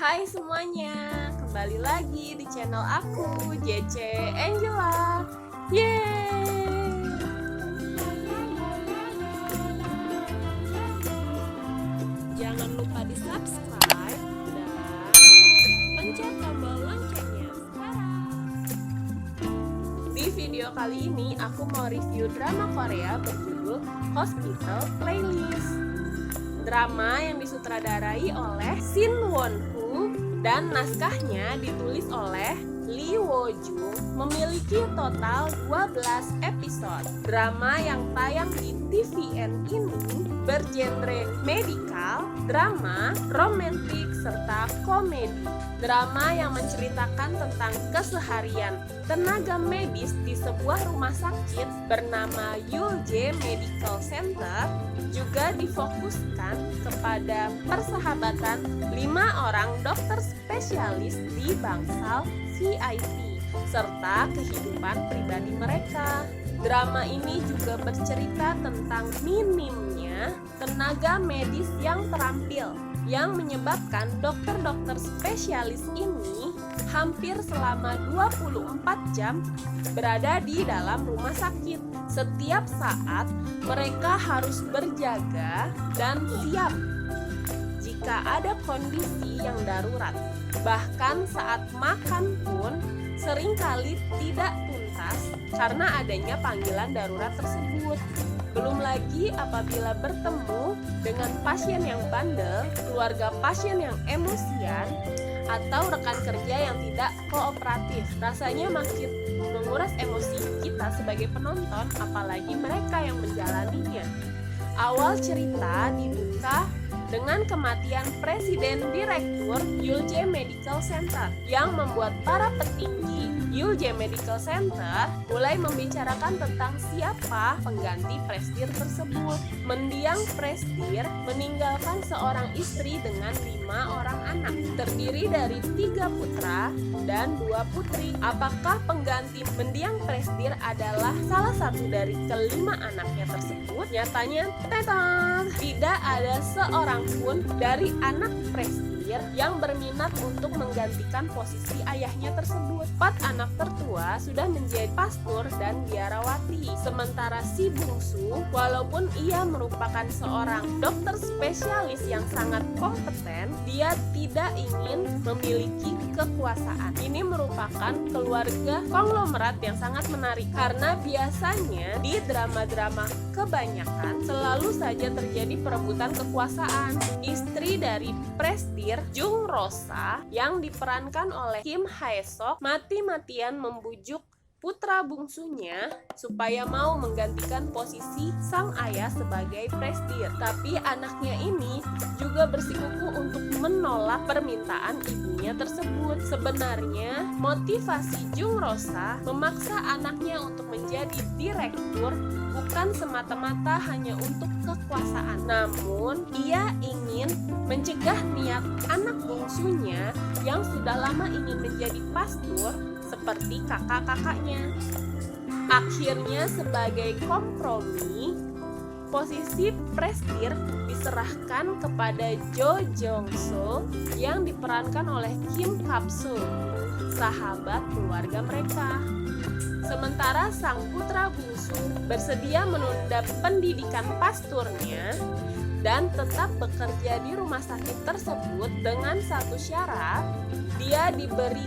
Hai semuanya, kembali lagi di channel aku, JC Angela. Yeay! Jangan lupa di subscribe dan pencet tombol loncengnya sekarang. Di video kali ini aku mau review drama Korea berjudul Hospital Playlist. Drama yang disutradarai oleh Shin Won-ho dan naskahnya ditulis oleh Lee Wo-jung, memiliki total 12 episode. Drama yang tayang di TVN ini bergenre medikal, drama, romantik, serta komedi. Drama yang menceritakan tentang keseharian tenaga medis di sebuah rumah sakit bernama Yulje Medical Center juga difokuskan kepada persahabatan 5 orang dokter spesialis di bangsal VIP serta kehidupan pribadi mereka. Drama ini juga bercerita tentang minimnya tenaga medis yang terampil yang menyebabkan dokter-dokter spesialis ini hampir selama 24 jam berada di dalam rumah sakit. Setiap saat mereka harus berjaga dan siap jika ada kondisi yang darurat. Bahkan saat makan pun seringkali tidak tuntas karena adanya panggilan darurat tersebut. Belum lagi apabila bertemu dengan pasien yang bandel, keluarga pasien yang emosian, atau rekan kerja yang tidak kooperatif. Rasanya makin menguras emosi kita sebagai penonton, apalagi mereka yang menjalaninya. Awal cerita dibuka dengan kematian Presiden Direktur Yulje Medical Center yang membuat para petinggi Yulje Medical Center mulai membicarakan tentang siapa pengganti Prestir tersebut. Mendiang Prestir meninggalkan seorang istri dengan 5 orang anak, terdiri dari 3 putra dan 2 putri. Apakah pengganti mendiang Prestir adalah salah satu dari kelima anaknya tersebut? Nyatanya, tidak ada seorang pun dari anak Prestir yang berminat untuk menggantikan posisi ayahnya tersebut. 4 anak tertua sudah menjadi pastor dan biarawati, sementara si bungsu, walaupun ia merupakan seorang dokter spesialis yang sangat kompeten, dia tidak ingin memiliki kekuasaan. Ini merupakan keluarga konglomerat yang sangat menarik karena biasanya di drama-drama kebanyakan selalu saja terjadi perebutan kekuasaan. Istri dari Prestir, Jung Rosa, yang diperankan oleh Kim Hae-sok, mati-matian membujuk putra bungsunya supaya mau menggantikan posisi sang ayah sebagai Prestir. Tapi anaknya ini juga bersikukuh untuk menolak permintaan ibunya tersebut. Sebenarnya motivasi Jung Rosa memaksa anaknya untuk menjadi direktur bukan semata-mata hanya untuk kekuasaan, namun ia ingin mencegah niat anak bungsunya yang sudah lama ingin menjadi pastor seperti kakak-kakaknya. Akhirnya sebagai kompromi, posisi Prestir diserahkan kepada Jo Jong-soo yang diperankan oleh Kim Kap-soo, sahabat keluarga mereka. Sementara sang putra bungsu bersedia menunda pendidikan pasturnya dan tetap bekerja di rumah sakit tersebut dengan satu syarat, dia diberi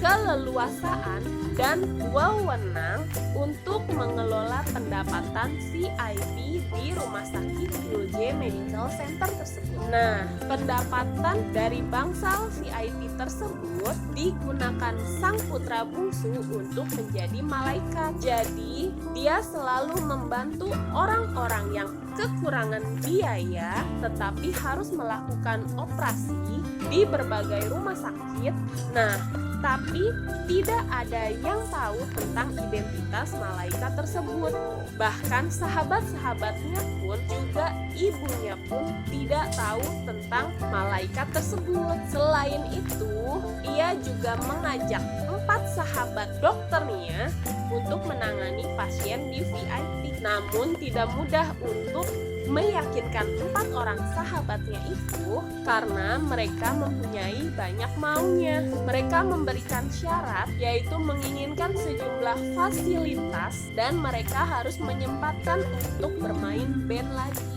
keleluasaan dan wewenang untuk mengelola pendapatan VIP di rumah sakit Yulje Medical Center tersebut. Nah, pendapatan dari bangsal VIP tersebut digunakan sang putra bungsu untuk menjadi malaikat. Jadi, dia selalu membantu orang-orang yang kekurangan biaya tetapi harus melakukan operasi di berbagai rumah sakit. Nah, tapi tidak ada yang tahu tentang identitas malaikat tersebut. Bahkan sahabat-sahabatnya pun juga ibunya pun tidak tahu tentang malaikat tersebut. Selain itu, ia juga mengajak sahabat dokternya untuk menangani pasien di VIP. Namun tidak mudah untuk meyakinkan 4 orang sahabatnya itu karena mereka mempunyai banyak maunya. Mereka memberikan syarat yaitu menginginkan sejumlah fasilitas dan mereka harus menyempatkan untuk bermain band lagi.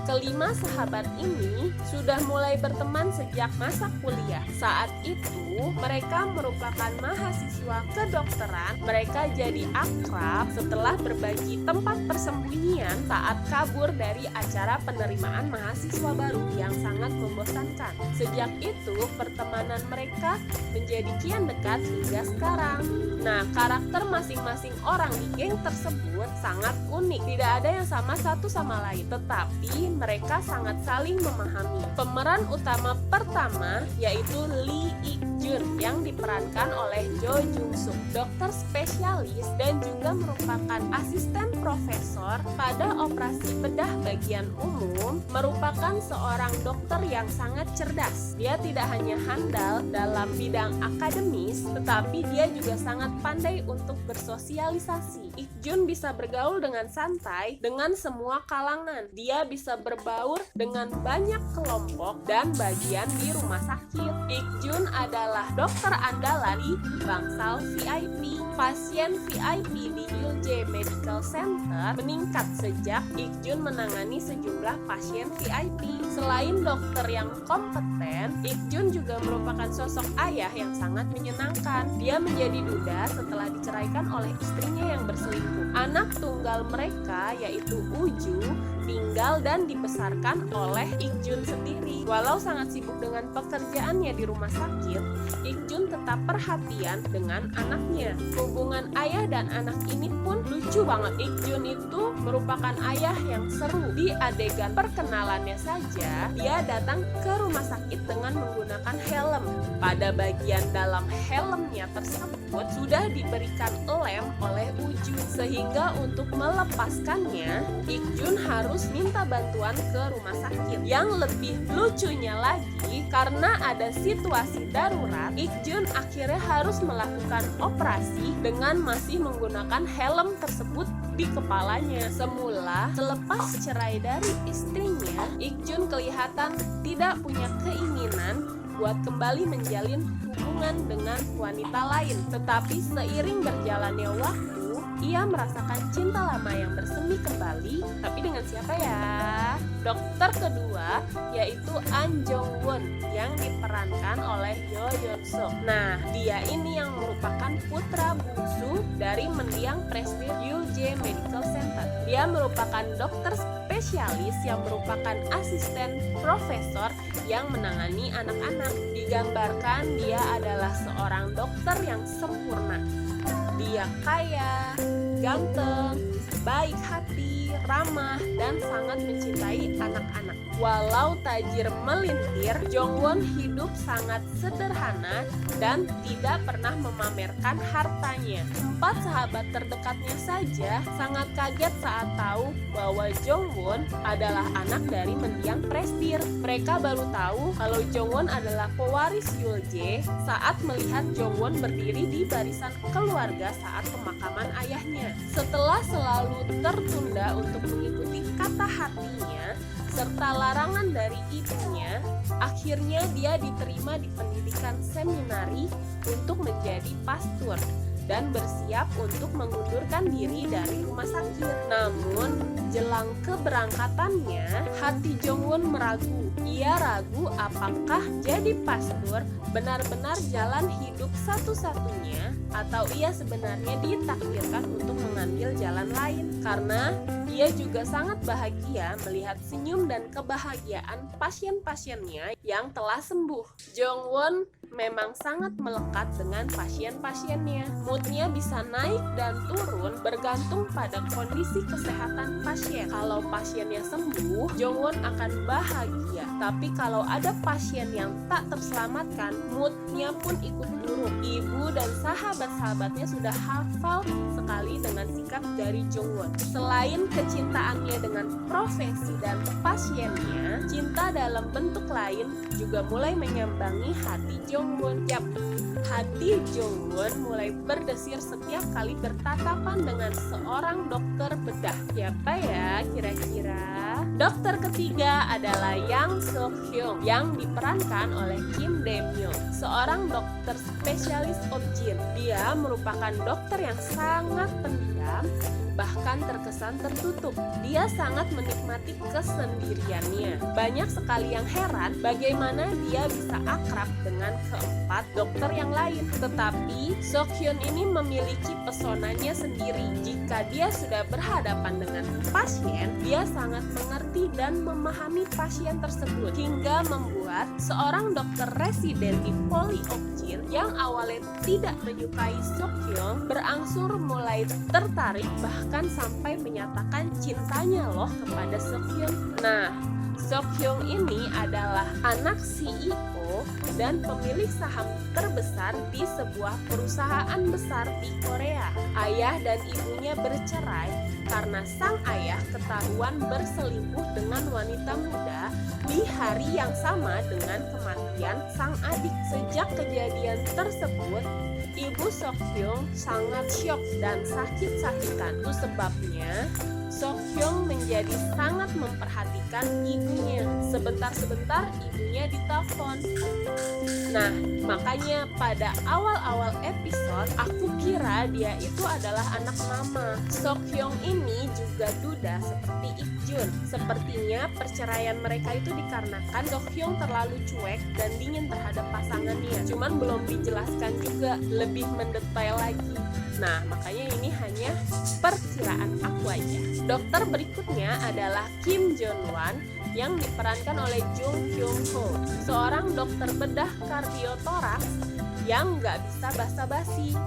Kelima sahabat ini sudah mulai berteman sejak masa kuliah. Saat itu mereka merupakan mahasiswa kedokteran. Mereka jadi akrab setelah berbagi tempat persembunyian saat kabur dari acara penerimaan mahasiswa baru yang sangat membosankan. Sejak itu pertemanan mereka menjadi kian dekat hingga sekarang. Nah, karakter masing-masing orang di geng tersebut sangat unik. Tidak ada yang sama satu sama lain, tetapi mereka sangat saling memahami. Pemeran utama pertama yaitu Lee Ik-jun yang diperankan oleh Jo Jung Suk, dokter spesialis dan juga merupakan asisten profesor pada operasi bedah bagian umum. Merupakan seorang dokter yang sangat cerdas. Dia tidak hanya handal dalam bidang akademis, tetapi dia juga sangat pandai untuk bersosialisasi. Ik-jun bisa bergaul dengan santai dengan semua kalangan. Dia bisa berbaur dengan banyak kelompok dan bagian di rumah sakit. Ik-jun adalah dokter andalan di bangsal VIP. Pasien VIP di Yulje Medical Center meningkat sejak Ik-jun menangani sejumlah pasien VIP. Selain dokter yang kompeten, Ik-jun juga merupakan sosok ayah yang sangat menyenangkan. Dia menjadi duda setelah diceraikan oleh istrinya yang berselingkuh. Anak tunggal mereka yaitu Uju tinggal dan dibesarkan oleh Ik-jun sendiri. Walau sangat sibuk dengan pekerjaannya di rumah sakit, Ik-jun tetap perhatian dengan anaknya. Hubungan ayah dan anak ini pun lucu banget. Ik-jun itu merupakan ayah yang seru. Di adegan perkenalannya saja, dia datang ke rumah sakit dengan menggunakan helm. Pada bagian dalam helmnya tersebut sudah diberikan lem oleh Uju, sehingga untuk melepaskannya, Ik-jun harus minta bantuan ke rumah sakit. Yang lebih lucunya lagi, karena ada situasi darurat, Ik-jun akhirnya harus melakukan operasi dengan masih menggunakan helm tersebut di kepalanya. Semula, selepas cerai dari istrinya, Ik-jun kelihatan tidak punya keinginan buat kembali menjalin hubungan dengan wanita lain. Tetapi seiring berjalannya waktu, ia merasakan cinta lama yang bersemi kembali. Tapi dengan siapa ya? Dokter kedua yaitu An Jong Won yang diperankan oleh Jo Yeon Suk. Nah, dia ini yang merupakan putra bungsu dari mendiang prestir Yulje Medical Center. Dia merupakan dokter spesialis yang merupakan asisten profesor yang menangani anak-anak. Digambarkan dia adalah seorang dokter yang sempurna. Dia kaya, ganteng, baik hati, ramah, dan sangat mencintai anak-anak. Walau tajir melintir, Jongwon hidup sangat sederhana dan tidak pernah memamerkan hartanya. 4 sahabat terdekatnya saja sangat kaget saat tahu bahwa Jongwon adalah anak dari mendiang prestir. Mereka baru tahu kalau Jongwon adalah pewaris Yulje saat melihat Jongwon berdiri di barisan keluarga saat pemakaman ayahnya. Setelah selalu tertunda untuk mengikuti kata hatinya serta larangan dari ibunya, akhirnya dia diterima di pendidikan seminari untuk menjadi pastor dan bersiap untuk mengundurkan diri dari rumah sakit. Namun, jelang keberangkatannya, hati Jongwon meragu. Ia ragu apakah jadi pastor benar-benar jalan hidup satu-satunya atau ia sebenarnya ditakdirkan untuk mengambil jalan lain. Karena ia juga sangat bahagia melihat senyum dan kebahagiaan pasien-pasiennya yang telah sembuh. Jongwon memang sangat melekat dengan pasien-pasiennya. Moodnya bisa naik dan turun bergantung pada kondisi kesehatan pasien. Kalau pasiennya sembuh, Jongwon akan bahagia. Tapi kalau ada pasien yang tak terselamatkan, moodnya pun ikut buruk. Ibu dan sahabat-sahabatnya sudah hafal sekali dengan sikap dari Jongwon. Selain kecintaannya dengan profesi dan pasiennya, cinta dalam bentuk lain juga mulai menyambangi hati Jongwon. Yap, hati Jongwon mulai berdesir setiap kali bertatapan dengan seorang dokter bedah. Siapa ya kira-kira? Dokter ketiga adalah Yang Seok-hyung yang diperankan oleh Kim Dae-myung, seorang dokter spesialis objin. Dia merupakan dokter yang sangat pendiam, bahkan terkesan tertutup. Dia sangat menikmati kesendiriannya. Banyak sekali yang heran bagaimana dia bisa akrab dengan keempat dokter yang lain. Tetapi Seok-hyun ini memiliki pesonanya sendiri. Jika dia sudah berhadapan dengan pasien, dia sangat mengerti dan memahami pasien tersebut, hingga membuat seorang dokter residen di Poli Objin yang awalnya tidak menyukai Seok-hyun berangsur mulai tertarik, bahkan sampai menyatakan cintanya loh kepada Seok-hyun. Nah, Seok-hyun ini adalah anak CEO dan pemilik saham terbesar di sebuah perusahaan besar di Korea. Ayah dan ibunya bercerai karena sang ayah ketahuan berselingkuh dengan wanita muda di hari yang sama dengan kematian sang adik. Sejak kejadian tersebut, Ibu Seok-hyun sangat syok dan sakit-sakitan. Itu sebabnya Seok-hyun menjadi sangat memperhatikan ibunya. Sebentar-sebentar ibunya ditelepon. Nah, makanya pada awal-awal episode aku kira dia itu adalah anak mama. Seok-hyun ini juga duda seperti Ik-jun. Sepertinya perceraian mereka itu dikarenakan Seok-hyun terlalu cuek dan dingin terhadap pasangannya. Cuman belum dijelaskan juga lebih mendetail lagi. Nah, makanya ini hanya perkiraan aku aja. Dokter berikutnya adalah Kim Jeon-wan yang diperankan oleh Jung Kyung-ho, seorang dokter bedah kardiotoraks yang nggak bisa basa-basi.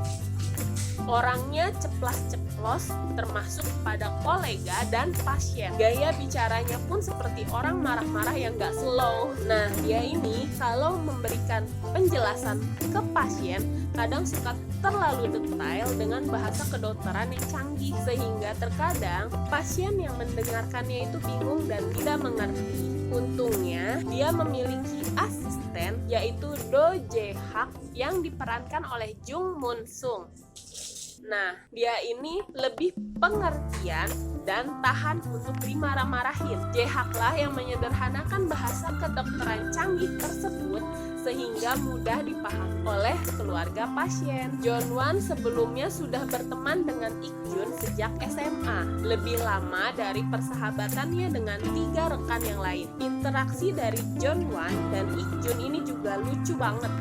Orangnya ceplas-ceplos termasuk pada kolega dan pasien. Gaya bicaranya pun seperti orang marah-marah yang gak slow. Nah, dia ini kalau memberikan penjelasan ke pasien kadang suka terlalu detail dengan bahasa kedokteran yang canggih, sehingga terkadang pasien yang mendengarkannya itu bingung dan tidak mengerti. Untungnya dia memiliki asisten yaitu Do Jae-hak yang diperankan oleh Jung Moon-sung. Nah, dia ini lebih pengertian dan tahan untuk dimarah-marahin. Jae-hak lah yang menyederhanakan bahasa kedokteran canggih tersebut sehingga mudah dipahami oleh keluarga pasien. Jeon-wan sebelumnya sudah berteman dengan Ik-jun sejak SMA, lebih lama dari persahabatannya dengan 3 rekan yang lain. Interaksi dari Jeon-wan dan Ik-jun ini juga lucu banget.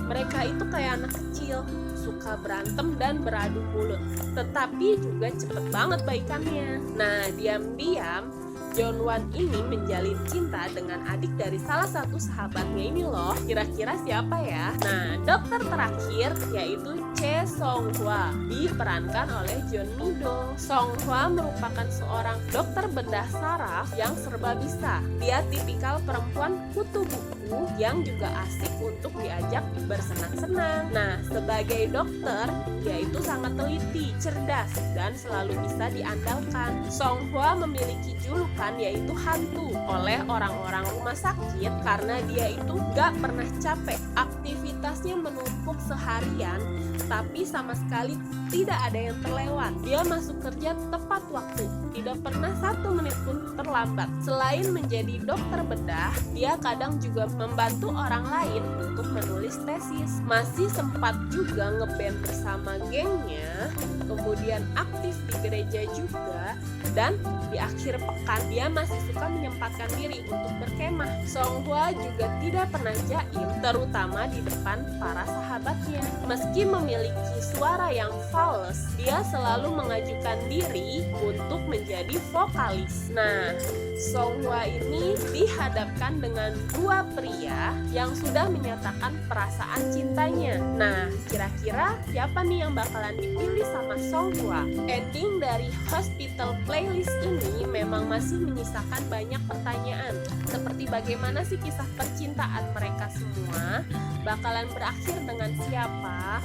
Mereka itu kayak anak kecil, suka berantem dan beradu mulut, tetapi juga cepet banget baikannya. Nah, diam-diam Jeon-wan ini menjalin cinta dengan adik dari salah satu sahabatnya ini loh. Kira-kira siapa ya? Nah, dokter terakhir yaitu Che Song-hwa, diperankan oleh Jeon Mi-do. Song-hwa merupakan seorang dokter bedah saraf yang serba bisa. Dia tipikal perempuan kutu buku yang juga asik untuk diajak bersenang-senang. Nah, sebagai dokter, dia itu sangat teliti, cerdas, dan selalu bisa diandalkan. Song-hwa memiliki julukan yaitu hantu oleh orang-orang rumah sakit karena dia itu gak pernah capek. Aktivitasnya menumpuk seharian, tapi sama sekali tidak ada yang terlewat. Dia masuk kerja tepat waktu, tidak pernah 1 menit pun terlambat. Selain menjadi dokter bedah, dia kadang juga membantu orang lain untuk menulis tesis. Masih sempat juga ngeband bersama gengnya, kemudian aktif di gereja juga, dan di akhir pekan dia masih suka menyempatkan diri untuk berkemah. Song-hwa juga tidak pernah jaim, terutama di depan para sahabatnya. Meski memiliki suara yang fals, dia selalu mengajukan diri untuk menjadi vokalis. Nah, Song-hwa ini dihadapkan dengan 2 pria yang sudah menyatakan perasaan cintanya. Nah, kira-kira siapa nih yang bakalan dipilih sama Song Hwa? Ending dari Hospital Playlist ini memang masih menyisakan banyak pertanyaan, seperti bagaimana sih kisah percintaan mereka semua, bakalan berakhir dengan siapa.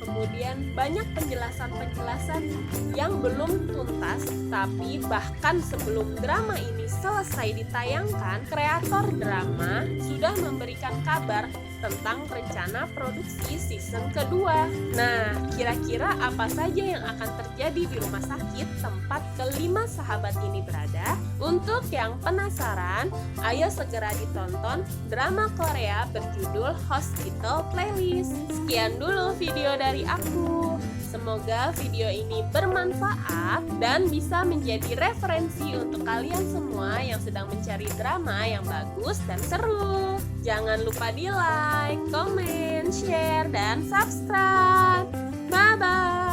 Kemudian banyak penjelasan-penjelasan yang belum tuntas, tapi bahkan sebelum drama ini selesai ditayangkan, kreator drama sudah memberikan kabar tentang rencana produksi season kedua. Nah, kira-kira apa saja yang akan terjadi di rumah sakit tempat kelima sahabat ini berada? Untuk yang penasaran, ayo segera ditonton drama Korea berjudul Hospital Playlist. Sekian dulu video dari aku. Semoga video ini bermanfaat dan bisa menjadi referensi untuk kalian semua yang sedang mencari drama yang bagus dan seru. Jangan lupa di like, comment, share, dan subscribe. Bye-bye.